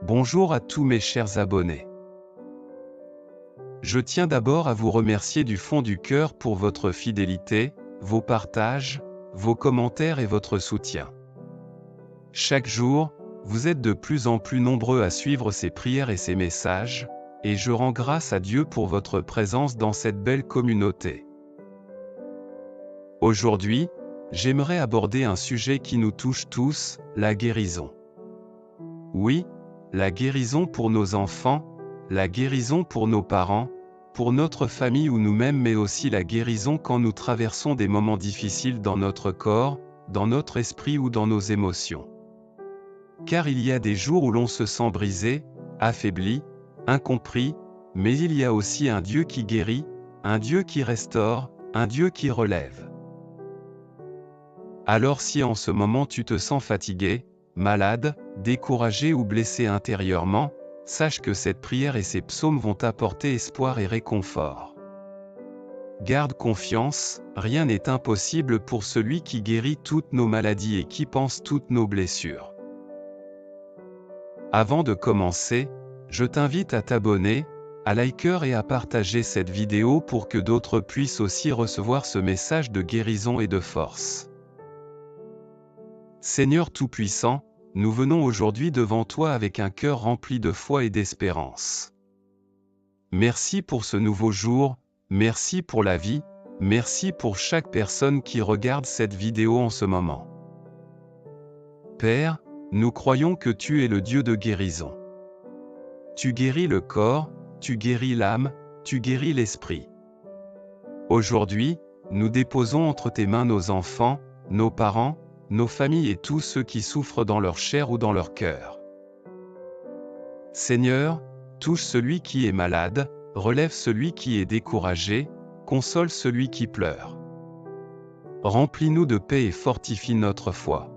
Bonjour à tous mes chers abonnés. Je tiens d'abord à vous remercier du fond du cœur pour votre fidélité, vos partages, vos commentaires et votre soutien. Chaque jour, vous êtes de plus en plus nombreux à suivre ces prières et ces messages, et je rends grâce à Dieu pour votre présence dans cette belle communauté. Aujourd'hui, j'aimerais aborder un sujet qui nous touche tous, la guérison. Oui, la guérison pour nos enfants, la guérison pour nos parents, pour notre famille ou nous-mêmes, mais aussi la guérison quand nous traversons des moments difficiles dans notre corps, dans notre esprit ou dans nos émotions. Car il y a des jours où l'on se sent brisé, affaibli, incompris, mais il y a aussi un Dieu qui guérit, un Dieu qui restaure, un Dieu qui relève. Alors si en ce moment tu te sens fatigué, malade, découragé ou blessé intérieurement, sache que cette prière et ces psaumes vont t'apporter espoir et réconfort. Garde confiance, rien n'est impossible pour celui qui guérit toutes nos maladies et qui pense toutes nos blessures. Avant de commencer, je t'invite à t'abonner, à liker et à partager cette vidéo pour que d'autres puissent aussi recevoir ce message de guérison et de force. Seigneur Tout-Puissant, nous venons aujourd'hui devant toi avec un cœur rempli de foi et d'espérance. Merci pour ce nouveau jour, merci pour la vie, merci pour chaque personne qui regarde cette vidéo en ce moment. Père, nous croyons que tu es le Dieu de guérison. Tu guéris le corps, tu guéris l'âme, tu guéris l'esprit. Aujourd'hui, nous déposons entre tes mains nos enfants, nos parents, nos familles et tous ceux qui souffrent dans leur chair ou dans leur cœur. Seigneur, touche celui qui est malade, relève celui qui est découragé, console celui qui pleure. Remplis-nous de paix et fortifie notre foi.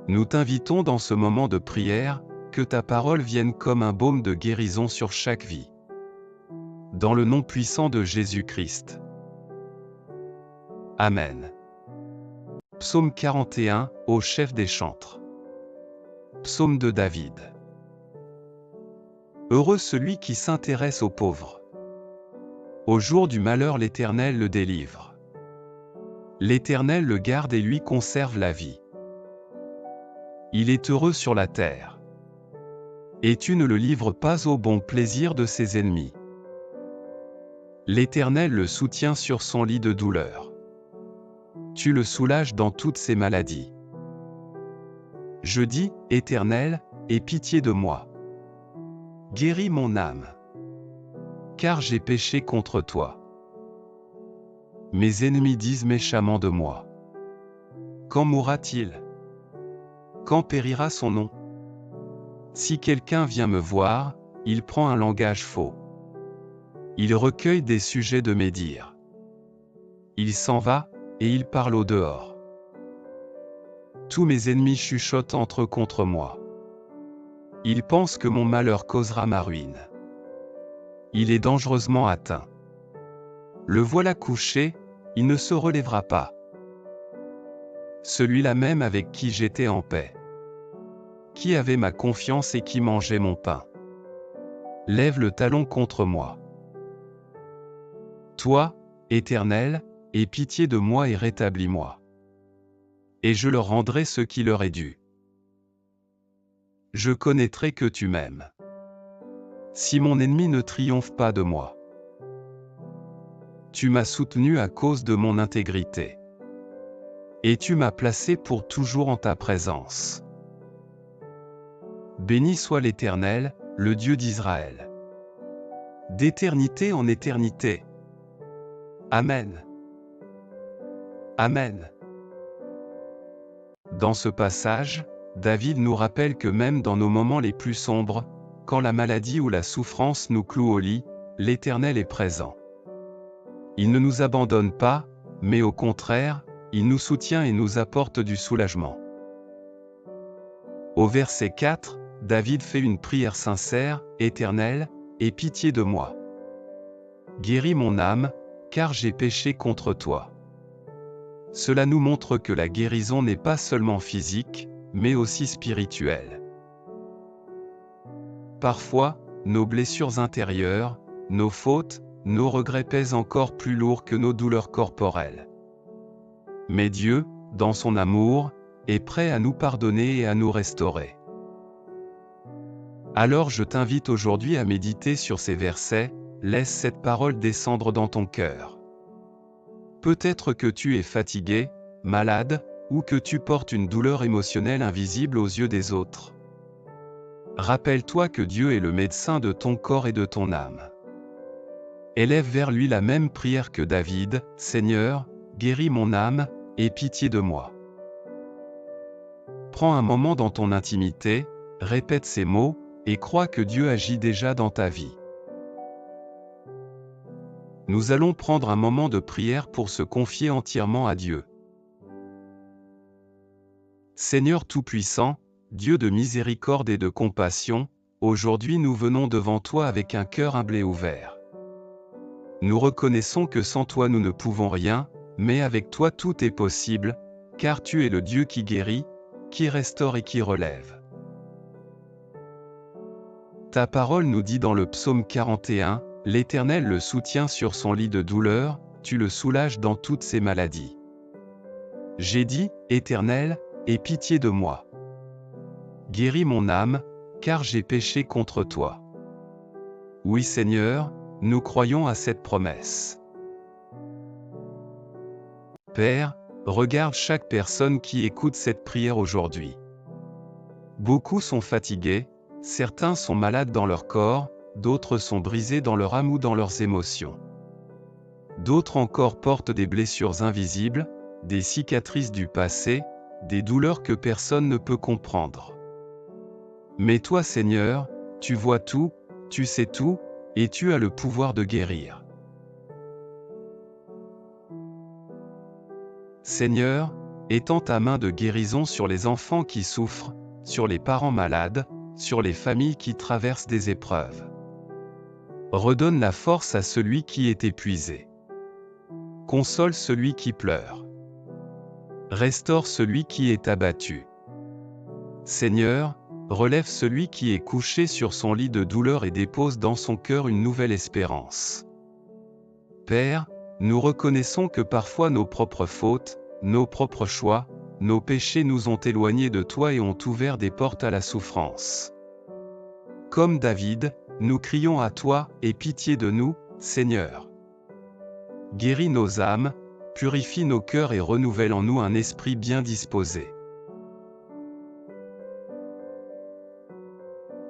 Nous t'invitons dans ce moment de prière, que ta parole vienne comme un baume de guérison sur chaque vie. Dans le nom puissant de Jésus-Christ. Amen. Psaume 41, au chef des chantres. Psaume de David. Heureux celui qui s'intéresse aux pauvres. Au jour du malheur l'Éternel le délivre. L'Éternel le garde et lui conserve la vie. Il est heureux sur la terre. Et tu ne le livres pas au bon plaisir de ses ennemis. L'Éternel le soutient sur son lit de douleur. Tu le soulages dans toutes ses maladies. Je dis, Éternel, aie pitié de moi. Guéris mon âme. Car j'ai péché contre toi. Mes ennemis disent méchamment de moi. Quand mourra-t-il? Quand périra son nom? Si quelqu'un vient me voir, il prend un langage faux. Il recueille des sujets de médire. Il s'en va, et il parle au dehors. Tous mes ennemis chuchotent entre eux contre moi. Ils pensent que mon malheur causera ma ruine. Il est dangereusement atteint. Le voilà couché, il ne se relèvera pas. Celui-là même avec qui j'étais en paix. Qui avait ma confiance et qui mangeait mon pain. Lève le talon contre moi. Toi, Éternel, aie pitié de moi et rétablis-moi. Et je leur rendrai ce qui leur est dû. Je connaîtrai que tu m'aimes. Si mon ennemi ne triomphe pas de moi. Tu m'as soutenu à cause de mon intégrité. Et tu m'as placé pour toujours en ta présence. Béni soit l'Éternel, le Dieu d'Israël. D'éternité en éternité. Amen. Amen. Dans ce passage, David nous rappelle que même dans nos moments les plus sombres, quand la maladie ou la souffrance nous cloue au lit, l'Éternel est présent. Il ne nous abandonne pas, mais au contraire, il nous soutient et nous apporte du soulagement. Au verset 4, David fait une prière sincère, « Éternel, aie pitié de moi. Guéris mon âme, car j'ai péché contre toi. » Cela nous montre que la guérison n'est pas seulement physique, mais aussi spirituelle. Parfois, nos blessures intérieures, nos fautes, nos regrets pèsent encore plus lourd que nos douleurs corporelles. Mais Dieu, dans son amour, est prêt à nous pardonner et à nous restaurer. Alors je t'invite aujourd'hui à méditer sur ces versets, laisse cette parole descendre dans ton cœur. Peut-être que tu es fatigué, malade, ou que tu portes une douleur émotionnelle invisible aux yeux des autres. Rappelle-toi que Dieu est le médecin de ton corps et de ton âme. Élève vers lui la même prière que David, « Seigneur, guéris mon âme, aie pitié de moi ». Prends un moment dans ton intimité, répète ces mots, et crois que Dieu agit déjà dans ta vie. Nous allons prendre un moment de prière pour se confier entièrement à Dieu. Seigneur Tout-Puissant, Dieu de miséricorde et de compassion, aujourd'hui nous venons devant toi avec un cœur humble et ouvert. Nous reconnaissons que sans toi nous ne pouvons rien, mais avec toi tout est possible, car tu es le Dieu qui guérit, qui restaure et qui relève. Ta parole nous dit dans le psaume 41, « L'Éternel le soutient sur son lit de douleur, tu le soulages dans toutes ses maladies. » J'ai dit, « Éternel, aie pitié de moi. Guéris mon âme, car j'ai péché contre toi. » Oui Seigneur, nous croyons à cette promesse. Père, regarde chaque personne qui écoute cette prière aujourd'hui. Beaucoup sont fatigués, certains sont malades dans leur corps, d'autres sont brisés dans leur âme ou dans leurs émotions. D'autres encore portent des blessures invisibles, des cicatrices du passé, des douleurs que personne ne peut comprendre. Mais toi Seigneur, tu vois tout, tu sais tout, et tu as le pouvoir de guérir. Seigneur, étends ta main de guérison sur les enfants qui souffrent, sur les parents malades, sur les familles qui traversent des épreuves. Redonne la force à celui qui est épuisé. Console celui qui pleure. Restaure celui qui est abattu. Seigneur, relève celui qui est couché sur son lit de douleur et dépose dans son cœur une nouvelle espérance. Père, nous reconnaissons que parfois nos propres fautes, nos propres choix, nos péchés nous ont éloignés de toi et ont ouvert des portes à la souffrance. Comme David, nous crions à toi, aie pitié de nous, Seigneur. Guéris nos âmes, purifie nos cœurs et renouvelle en nous un esprit bien disposé.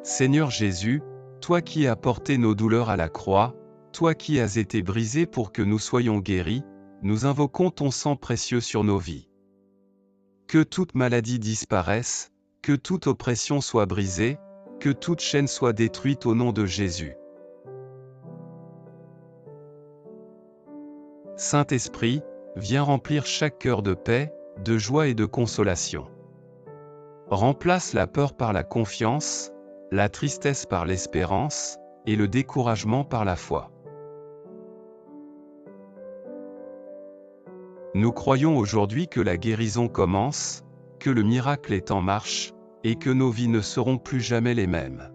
Seigneur Jésus, toi qui as porté nos douleurs à la croix, toi qui as été brisé pour que nous soyons guéris, nous invoquons ton sang précieux sur nos vies. Que toute maladie disparaisse, que toute oppression soit brisée, que toute chaîne soit détruite au nom de Jésus. Saint-Esprit, viens remplir chaque cœur de paix, de joie et de consolation. Remplace la peur par la confiance, la tristesse par l'espérance, et le découragement par la foi. Nous croyons aujourd'hui que la guérison commence, que le miracle est en marche, et que nos vies ne seront plus jamais les mêmes.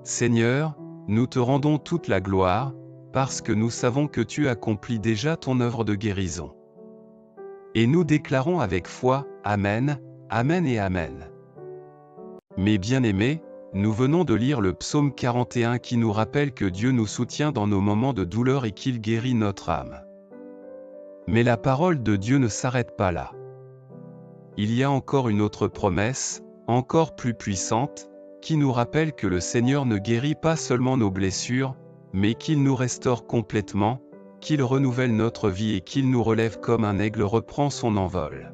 Seigneur, nous te rendons toute la gloire, parce que nous savons que tu accomplis déjà ton œuvre de guérison. Et nous déclarons avec foi, Amen, Amen et Amen. Mes bien-aimés, nous venons de lire le psaume 41 qui nous rappelle que Dieu nous soutient dans nos moments de douleur et qu'il guérit notre âme. Mais la parole de Dieu ne s'arrête pas là. Il y a encore une autre promesse, encore plus puissante, qui nous rappelle que le Seigneur ne guérit pas seulement nos blessures, mais qu'il nous restaure complètement, qu'il renouvelle notre vie et qu'il nous relève comme un aigle reprend son envol.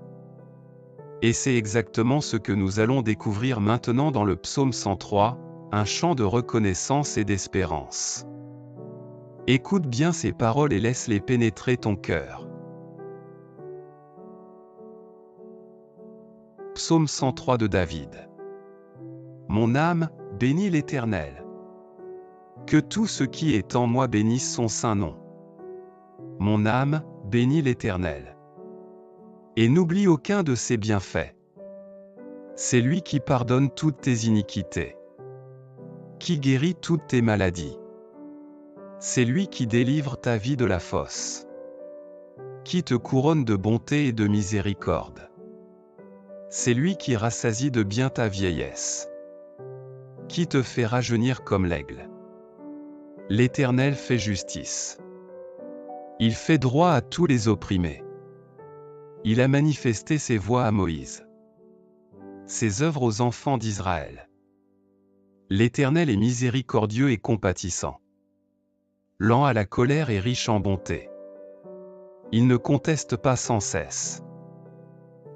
Et c'est exactement ce que nous allons découvrir maintenant dans le psaume 103, un chant de reconnaissance et d'espérance. Écoute bien ces paroles et laisse-les pénétrer ton cœur. Psaume 103 de David. Mon âme, bénis l'Éternel. Que tout ce qui est en moi bénisse son saint nom. Mon âme, bénis l'Éternel. Et n'oublie aucun de ses bienfaits. C'est lui qui pardonne toutes tes iniquités, qui guérit toutes tes maladies. C'est lui qui délivre ta vie de la fosse, qui te couronne de bonté et de miséricorde. C'est lui qui rassasie de bien ta vieillesse, qui te fait rajeunir comme l'aigle. L'Éternel fait justice. Il fait droit à tous les opprimés. Il a manifesté ses voies à Moïse, ses œuvres aux enfants d'Israël. L'Éternel est miséricordieux et compatissant, lent à la colère et riche en bonté. Il ne conteste pas sans cesse.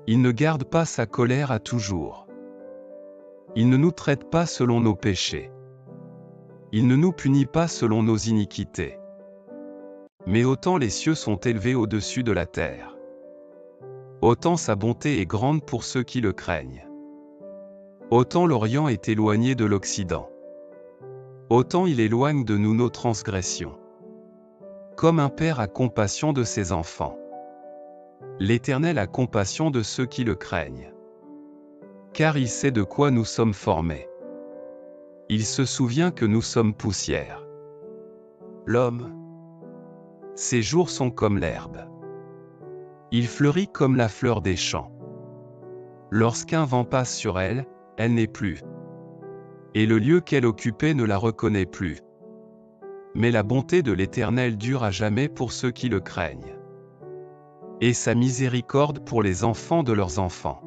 Il ne garde pas sa colère à toujours. Il ne nous traite pas selon nos péchés. Il ne nous punit pas selon nos iniquités. Mais autant les cieux sont élevés au-dessus de la terre, autant sa bonté est grande pour ceux qui le craignent. Autant l'Orient est éloigné de l'Occident, autant il éloigne de nous nos transgressions. Comme un père a compassion de ses enfants, l'Éternel a compassion de ceux qui le craignent. Car il sait de quoi nous sommes formés. Il se souvient que nous sommes poussière. L'homme, ses jours sont comme l'herbe. Il fleurit comme la fleur des champs. Lorsqu'un vent passe sur elle, elle n'est plus. Et le lieu qu'elle occupait ne la reconnaît plus. Mais la bonté de l'Éternel dure à jamais pour ceux qui le craignent. Et sa miséricorde pour les enfants de leurs enfants.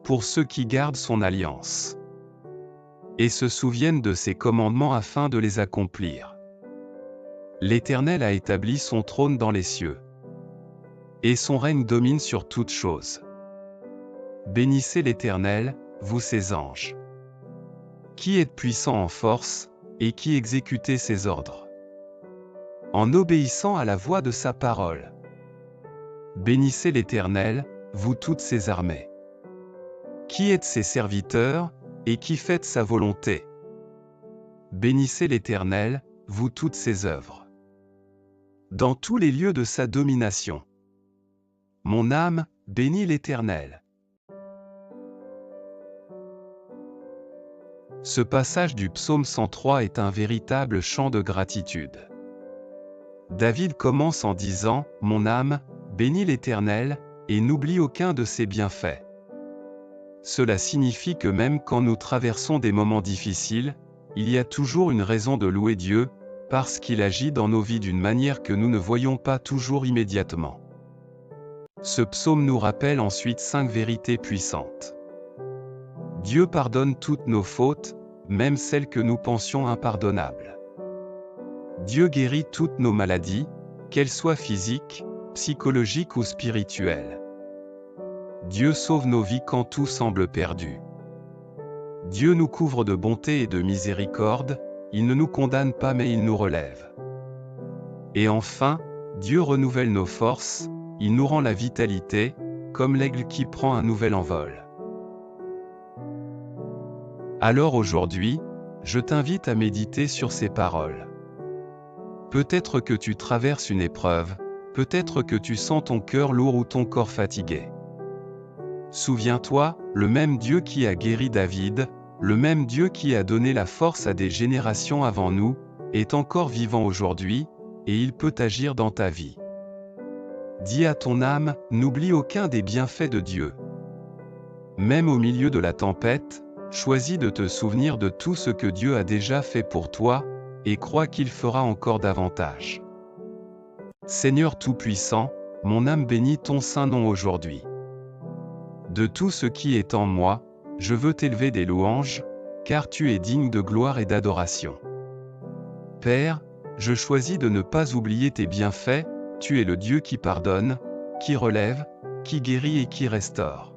Pour ceux qui gardent son alliance. Et se souviennent de ses commandements afin de les accomplir. L'Éternel a établi son trône dans les cieux. Et son règne domine sur toutes choses. Bénissez l'Éternel, vous ses anges, qui êtes puissants en force, et qui exécutez ses ordres, en obéissant à la voix de sa parole. Bénissez l'Éternel, vous toutes ses armées, qui êtes ses serviteurs, et qui faites sa volonté. Bénissez l'Éternel, vous toutes ses œuvres, dans tous les lieux de sa domination. Mon âme, bénit l'Éternel. Ce passage du psaume 103 est un véritable chant de gratitude. David commence en disant « Mon âme, bénis l'Éternel, et n'oublie aucun de ses bienfaits ». Cela signifie que même quand nous traversons des moments difficiles, il y a toujours une raison de louer Dieu, parce qu'il agit dans nos vies d'une manière que nous ne voyons pas toujours immédiatement. Ce psaume nous rappelle ensuite 5 vérités puissantes. Dieu pardonne toutes nos fautes, même celles que nous pensions impardonnables. Dieu guérit toutes nos maladies, qu'elles soient physiques, psychologiques ou spirituelles. Dieu sauve nos vies quand tout semble perdu. Dieu nous couvre de bonté et de miséricorde, il ne nous condamne pas mais il nous relève. Et enfin, Dieu renouvelle nos forces, il nous rend la vitalité, comme l'aigle qui prend un nouvel envol. Alors aujourd'hui, je t'invite à méditer sur ces paroles. Peut-être que tu traverses une épreuve, peut-être que tu sens ton cœur lourd ou ton corps fatigué. Souviens-toi, le même Dieu qui a guéri David, le même Dieu qui a donné la force à des générations avant nous, est encore vivant aujourd'hui, et il peut agir dans ta vie. Dis à ton âme, n'oublie aucun des bienfaits de Dieu. Même au milieu de la tempête, choisis de te souvenir de tout ce que Dieu a déjà fait pour toi, et crois qu'il fera encore davantage. Seigneur Tout-Puissant, mon âme bénit ton saint nom aujourd'hui. De tout ce qui est en moi, je veux t'élever des louanges, car tu es digne de gloire et d'adoration. Père, je choisis de ne pas oublier tes bienfaits, tu es le Dieu qui pardonne, qui relève, qui guérit et qui restaure.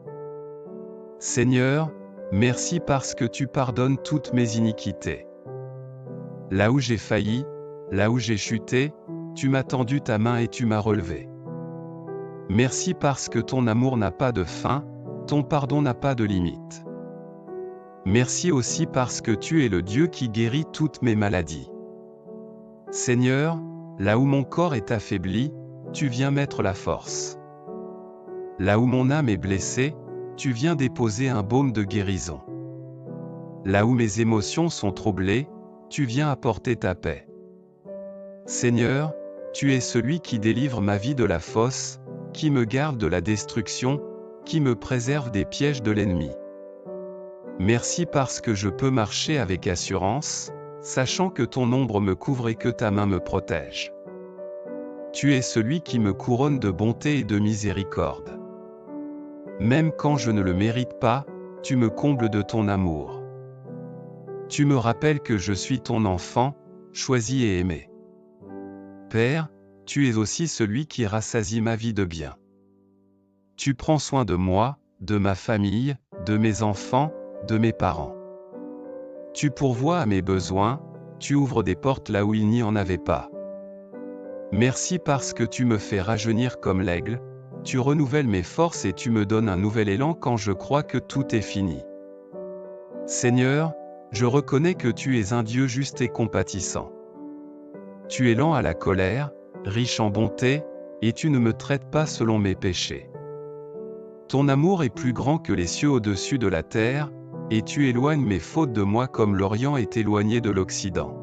Seigneur, merci parce que tu pardonnes toutes mes iniquités. Là où j'ai failli, là où j'ai chuté, tu m'as tendu ta main et tu m'as relevé. Merci parce que ton amour n'a pas de fin, ton pardon n'a pas de limite. Merci aussi parce que tu es le Dieu qui guérit toutes mes maladies. Seigneur, là où mon corps est affaibli, tu viens mettre la force. Là où mon âme est blessée, tu viens déposer un baume de guérison. Là où mes émotions sont troublées, tu viens apporter ta paix. Seigneur, tu es celui qui délivre ma vie de la fosse, qui me garde de la destruction, qui me préserve des pièges de l'ennemi. Merci parce que je peux marcher avec assurance, sachant que ton ombre me couvre et que ta main me protège. Tu es celui qui me couronne de bonté et de miséricorde. Même quand je ne le mérite pas, tu me combles de ton amour. Tu me rappelles que je suis ton enfant, choisi et aimé. Père, tu es aussi celui qui rassasie ma vie de bien. Tu prends soin de moi, de ma famille, de mes enfants, de mes parents. Tu pourvois à mes besoins, tu ouvres des portes là où il n'y en avait pas. Merci parce que tu me fais rajeunir comme l'aigle, tu renouvelles mes forces et tu me donnes un nouvel élan quand je crois que tout est fini. Seigneur, je reconnais que tu es un Dieu juste et compatissant. Tu es lent à la colère, riche en bonté, et tu ne me traites pas selon mes péchés. Ton amour est plus grand que les cieux au-dessus de la terre, et tu éloignes mes fautes de moi comme l'Orient est éloigné de l'Occident.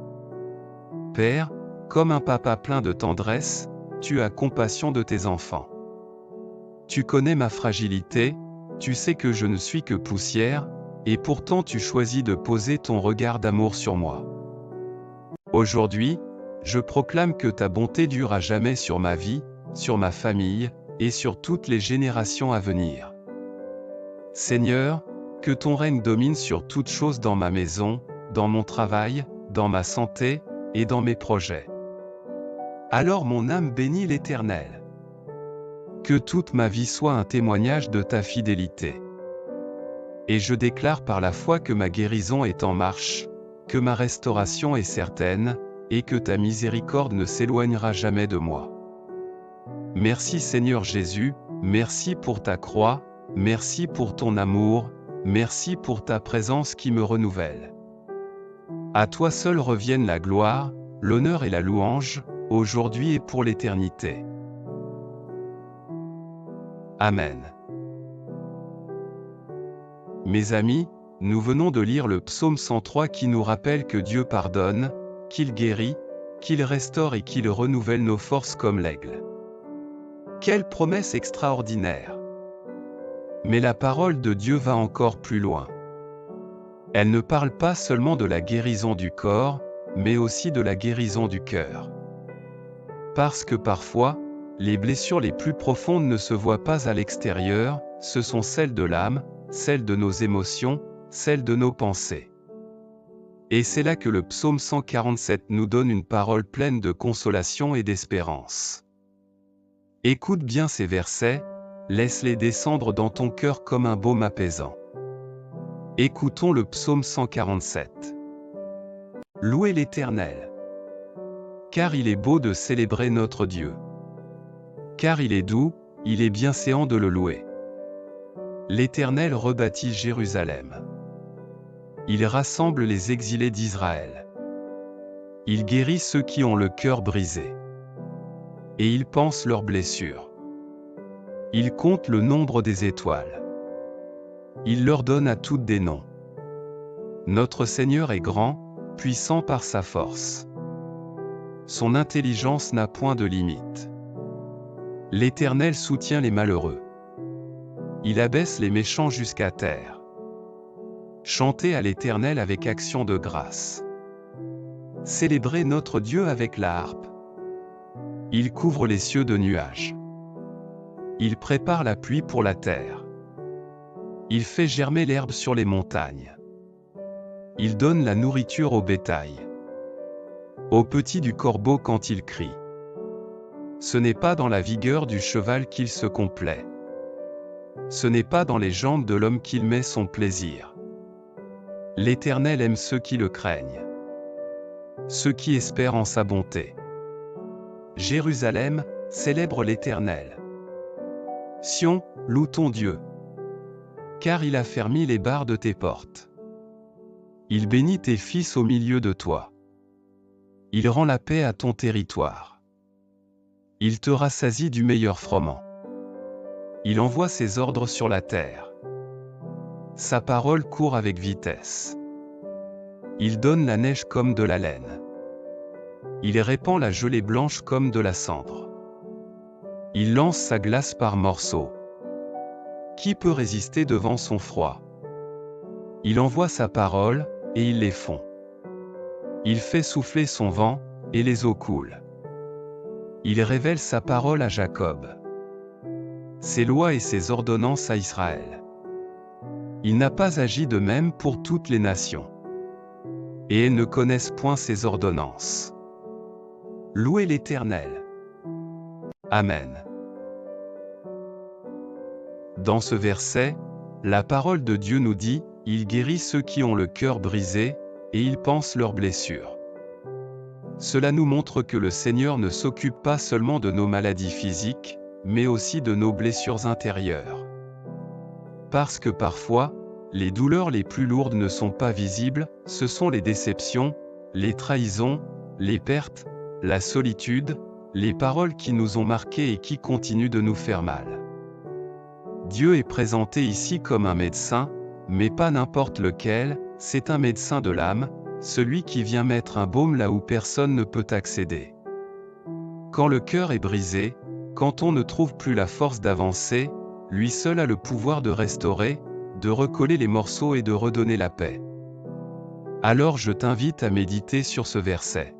Père, comme un papa plein de tendresse, tu as compassion de tes enfants. Tu connais ma fragilité, tu sais que je ne suis que poussière, et pourtant tu choisis de poser ton regard d'amour sur moi. Aujourd'hui, je proclame que ta bonté dure à jamais sur ma vie, sur ma famille, et sur toutes les générations à venir. Seigneur, que ton règne domine sur toutes choses dans ma maison, dans mon travail, dans ma santé, et dans mes projets. Alors mon âme bénit l'Éternel. Que toute ma vie soit un témoignage de ta fidélité. Et je déclare par la foi que ma guérison est en marche, que ma restauration est certaine, et que ta miséricorde ne s'éloignera jamais de moi. Merci Seigneur Jésus, merci pour ta croix, merci pour ton amour, merci pour ta présence qui me renouvelle. À toi seul reviennent la gloire, l'honneur et la louange, aujourd'hui et pour l'éternité. Amen. Mes amis, nous venons de lire le psaume 103 qui nous rappelle que Dieu pardonne, qu'il guérit, qu'il restaure et qu'il renouvelle nos forces comme l'aigle. Quelle promesse extraordinaire! Mais la parole de Dieu va encore plus loin. Elle ne parle pas seulement de la guérison du corps, mais aussi de la guérison du cœur. Parce que parfois, les blessures les plus profondes ne se voient pas à l'extérieur, ce sont celles de l'âme, celles de nos émotions, celles de nos pensées. Et c'est là que le psaume 147 nous donne une parole pleine de consolation et d'espérance. Écoute bien ces versets, laisse-les descendre dans ton cœur comme un baume apaisant. Écoutons le psaume 147. Louez l'Éternel. Car il est beau de célébrer notre Dieu. Car il est doux, il est bienséant de le louer. L'Éternel rebâtit Jérusalem. Il rassemble les exilés d'Israël. Il guérit ceux qui ont le cœur brisé. Et il panse leurs blessures. Il compte le nombre des étoiles. Il leur donne à toutes des noms. Notre Seigneur est grand, puissant par sa force. Son intelligence n'a point de limite. L'Éternel soutient les malheureux. Il abaisse les méchants jusqu'à terre. Chantez à l'Éternel avec action de grâce. Célébrez notre Dieu avec la harpe. Il couvre les cieux de nuages. Il prépare la pluie pour la terre. Il fait germer l'herbe sur les montagnes. Il donne la nourriture au bétail. Aux petits du corbeau quand il crie. Ce n'est pas dans la vigueur du cheval qu'il se complaît. Ce n'est pas dans les jambes de l'homme qu'il met son plaisir. L'Éternel aime ceux qui le craignent. Ceux qui espèrent en sa bonté. Jérusalem, célèbre l'Éternel. Sion, loue ton Dieu. Car il a fermé les barres de tes portes. Il bénit tes fils au milieu de toi. Il rend la paix à ton territoire. Il te rassasie du meilleur froment. Il envoie ses ordres sur la terre. sa parole court avec vitesse. Il donne la neige comme de la laine. Il répand la gelée blanche comme de la cendre. Il lance sa glace par morceaux. Qui peut résister devant son froid? Il envoie sa parole, et ils les font. Il fait souffler son vent, et les eaux coulent. Il révèle sa parole à Jacob, ses lois et ses ordonnances à Israël. Il n'a pas agi de même pour toutes les nations. Et elles ne connaissent point ses ordonnances. Louez l'Éternel. Amen. Dans ce verset, la parole de Dieu nous dit, « Il guérit ceux qui ont le cœur brisé, et il panse leurs blessures. » Cela nous montre que le Seigneur ne s'occupe pas seulement de nos maladies physiques, mais aussi de nos blessures intérieures. Parce que parfois, les douleurs les plus lourdes ne sont pas visibles, ce sont les déceptions, les trahisons, les pertes, la solitude, les paroles qui nous ont marqués et qui continuent de nous faire mal. Dieu est présenté ici comme un médecin, mais pas n'importe lequel, c'est un médecin de l'âme, celui qui vient mettre un baume là où personne ne peut accéder. Quand le cœur est brisé, quand on ne trouve plus la force d'avancer, lui seul a le pouvoir de restaurer, de recoller les morceaux et de redonner la paix. Alors je t'invite à méditer sur ce verset.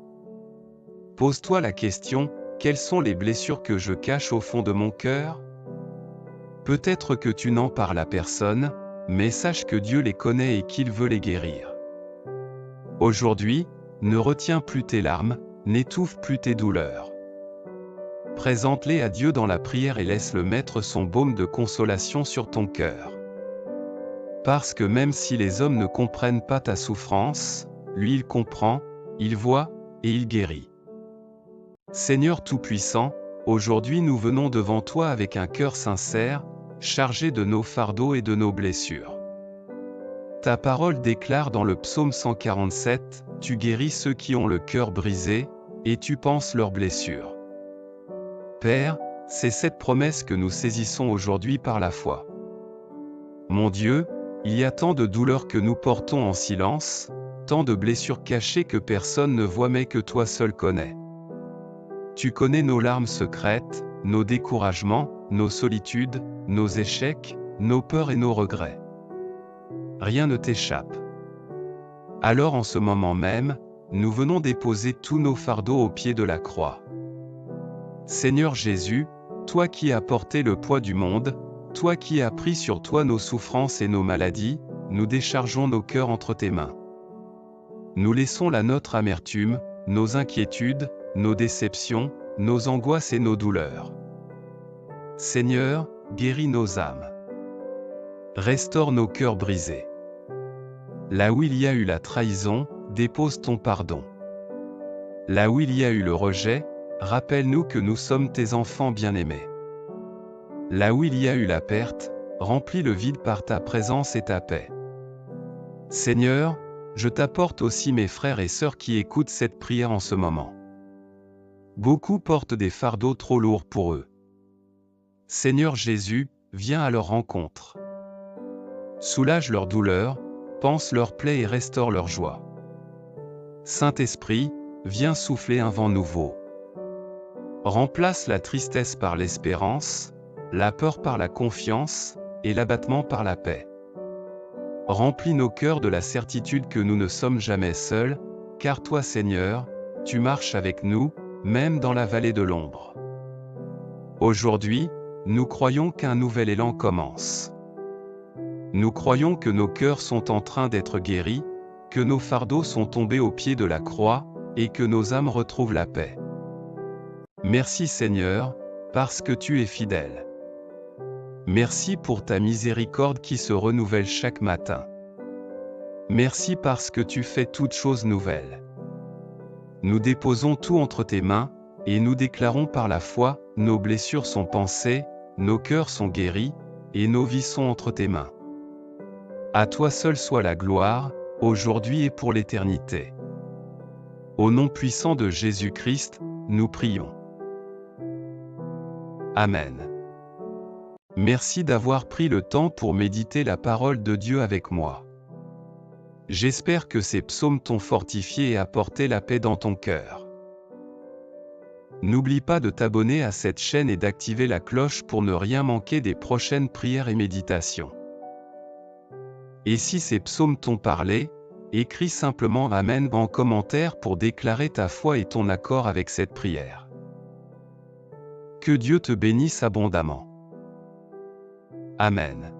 Pose-toi la question, quelles sont les blessures que je cache au fond de mon cœur? Peut-être que tu n'en parles à personne, mais sache que Dieu les connaît et qu'il veut les guérir. Aujourd'hui, ne retiens plus tes larmes, n'étouffe plus tes douleurs. Présente-les à Dieu dans la prière et laisse-le mettre son baume de consolation sur ton cœur. Parce que même si les hommes ne comprennent pas ta souffrance, lui il comprend, il voit, et il guérit. Seigneur Tout-Puissant, aujourd'hui nous venons devant toi avec un cœur sincère, chargé de nos fardeaux et de nos blessures. Ta parole déclare dans le psaume 147, « Tu guéris ceux qui ont le cœur brisé, et tu panses leurs blessures. » Père, c'est cette promesse que nous saisissons aujourd'hui par la foi. Mon Dieu, il y a tant de douleurs que nous portons en silence, tant de blessures cachées que personne ne voit mais que toi seul connais. Tu connais nos larmes secrètes, nos découragements, nos solitudes, nos échecs, nos peurs et nos regrets. Rien ne t'échappe. Alors en ce moment même, nous venons déposer tous nos fardeaux au pied de la croix. Seigneur Jésus, toi qui as porté le poids du monde, toi qui as pris sur toi nos souffrances et nos maladies, nous déchargeons nos cœurs entre tes mains. Nous laissons là notre amertume, nos inquiétudes, nos déceptions, nos angoisses et nos douleurs. Seigneur, guéris nos âmes. Restaure nos cœurs brisés. Là où il y a eu la trahison, dépose ton pardon. Là où il y a eu le rejet, rappelle-nous que nous sommes tes enfants bien-aimés. Là où il y a eu la perte, remplis le vide par ta présence et ta paix. Seigneur, je t'apporte aussi mes frères et sœurs qui écoutent cette prière en ce moment. Beaucoup portent des fardeaux trop lourds pour eux. Seigneur Jésus, viens à leur rencontre. Soulage leur douleur, panse leurs plaies et restaure leur joie. Saint-Esprit, viens souffler un vent nouveau. Remplace la tristesse par l'espérance, la peur par la confiance, et l'abattement par la paix. Remplis nos cœurs de la certitude que nous ne sommes jamais seuls, car toi Seigneur, tu marches avec nous, même dans la vallée de l'ombre. Aujourd'hui, nous croyons qu'un nouvel élan commence. Nous croyons que nos cœurs sont en train d'être guéris, que nos fardeaux sont tombés au pied de la croix, et que nos âmes retrouvent la paix. Merci Seigneur, parce que tu es fidèle. Merci pour ta miséricorde qui se renouvelle chaque matin. Merci parce que tu fais toutes choses nouvelles. Nous déposons tout entre tes mains, et nous déclarons par la foi, nos blessures sont pansées, nos cœurs sont guéris, et nos vies sont entre tes mains. À toi seul soit la gloire, aujourd'hui et pour l'éternité. Au nom puissant de Jésus-Christ, nous prions. Amen. Merci d'avoir pris le temps pour méditer la parole de Dieu avec moi. J'espère que ces psaumes t'ont fortifié et apporté la paix dans ton cœur. N'oublie pas de t'abonner à cette chaîne et d'activer la cloche pour ne rien manquer des prochaines prières et méditations. Et si ces psaumes t'ont parlé, écris simplement Amen en commentaire pour déclarer ta foi et ton accord avec cette prière. Que Dieu te bénisse abondamment. Amen.